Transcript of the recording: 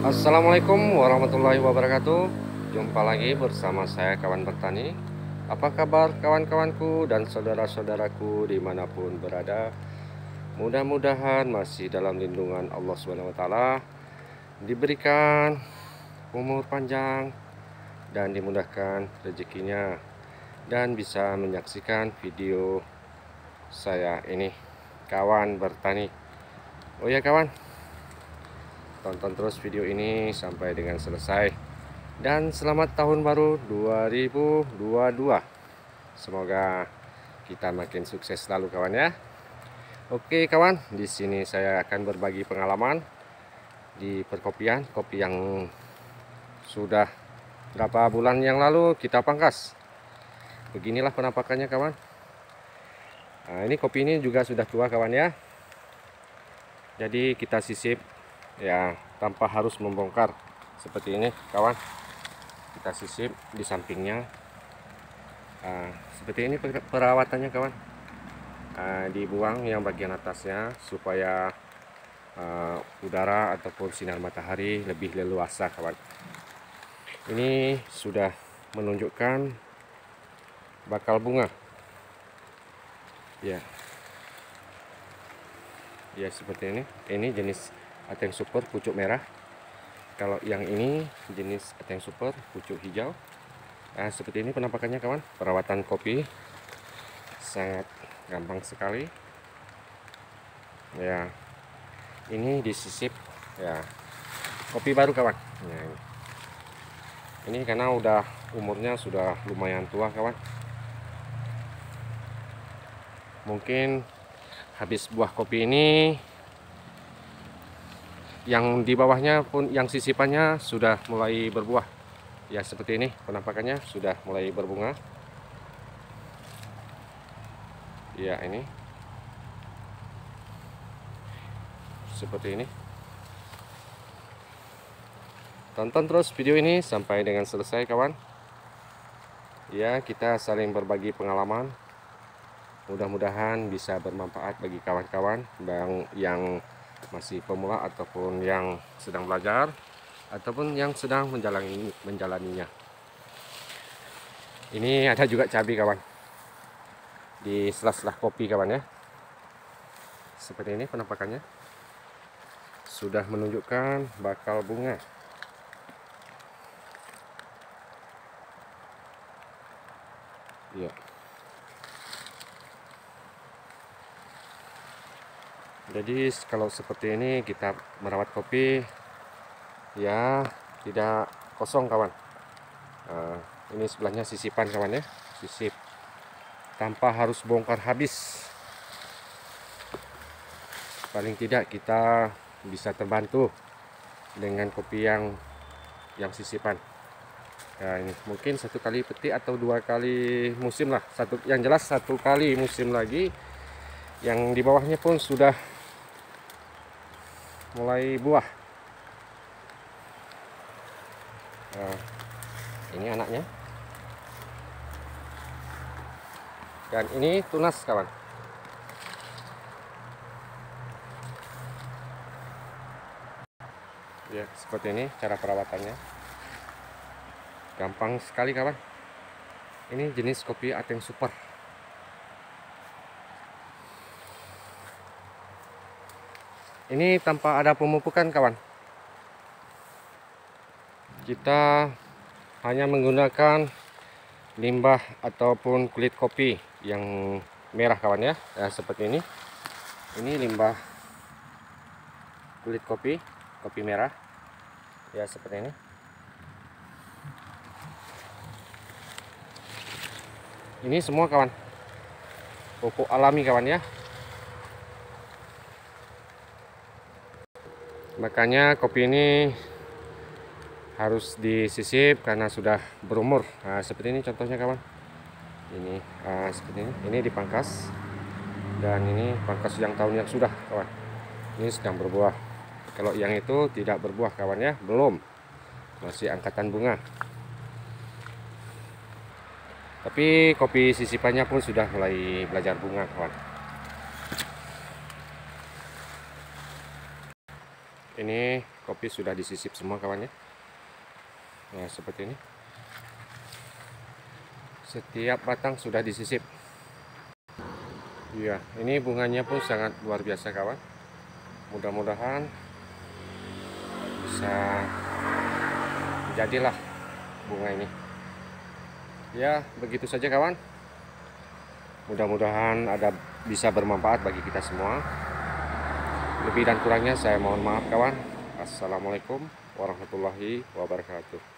Assalamualaikum warahmatullahi wabarakatuh. Jumpa lagi bersama saya kawan bertani. Apa kabar kawan-kawanku dan saudara-saudaraku dimanapun berada? Mudah-mudahan masih dalam lindungan Allah SWT, diberikan umur panjang dan dimudahkan rezekinya, dan bisa menyaksikan video saya ini, kawan bertani. Oh ya kawan, tonton terus video ini sampai dengan selesai. Dan selamat tahun baru 2022. Semoga kita makin sukses selalu kawan ya. Oke kawan, di sini saya akan berbagi pengalaman di perkopian, kopi yang sudah berapa bulan yang lalu kita pangkas. Beginilah penampakannya kawan. Nah, ini kopi ini juga sudah tua kawan ya. Jadi kita sisip ya tanpa harus membongkar seperti ini kawan. Kita sisip di sampingnya. Seperti ini perawatannya kawan. Dibuang yang bagian atasnya supaya udara ataupun sinar matahari lebih leluasa kawan. Ini sudah menunjukkan bakal bunga ya. Ya seperti ini jenis Ateng Super pucuk merah. Kalau yang ini jenis Ateng Super pucuk hijau. Nah, seperti ini penampakannya kawan. Perawatan kopi sangat gampang sekali ya. Ini disisip ya, kopi baru kawan ya. Ini karena udah umurnya sudah lumayan tua kawan. Mungkin habis buah kopi ini, yang di bawahnya pun yang sisipannya sudah mulai berbuah ya. Seperti ini penampakannya sudah mulai berbunga ya. Ini seperti ini. Tonton terus video ini sampai dengan selesai kawan ya. Kita saling berbagi pengalaman, mudah-mudahan bisa bermanfaat bagi kawan-kawan yang masih pemula ataupun yang sedang belajar ataupun yang sedang menjalaninya. Ini ada juga cabai kawan di sela-sela kopi kawan ya. Seperti ini penampakannya, sudah menunjukkan bakal bunga ya. Jadi kalau seperti ini kita merawat kopi ya, tidak kosong kawan. Ini sebelahnya sisipan kawan ya, sisip tanpa harus bongkar habis. Paling tidak kita bisa terbantu dengan kopi yang sisipan. Nah, ini mungkin satu kali petik atau 2 kali musim lah. Yang jelas 1 kali musim lagi. Yang di bawahnya pun sudah mulai buah. Nah, ini anaknya. Dan ini tunas kawan. Ya, seperti ini cara perawatannya. Gampang sekali kawan. Ini jenis kopi Ateng Super. Ini tanpa ada pemupukan kawan. Kita hanya menggunakan limbah ataupun kulit kopi yang merah kawan ya. Nah, seperti ini. Ini limbah kulit kopi merah ya, seperti ini. Ini semua kawan pupuk alami kawan ya. Makanya kopi ini harus disisip karena sudah berumur. Nah, seperti ini contohnya kawan. Ini seperti ini. Ini dipangkas, dan ini pangkas yang tahun yang sudah kawan. Ini sedang berbuah. Kalau yang itu tidak berbuah kawan ya, belum, masih angkatan bunga. Tapi kopi sisipannya pun sudah mulai belajar bunga kawan. Ini kopi sudah disisip semua kawannya. Nah, seperti ini. Setiap batang sudah disisip. Iya, ini bunganya pun sangat luar biasa kawan. Mudah-mudahan bisa jadilah bunga ini. Ya, begitu saja kawan. Mudah-mudahan bisa bermanfaat bagi kita semua. Lebih dan kurangnya saya mohon maaf kawan. Assalamualaikum warahmatullahi wabarakatuh.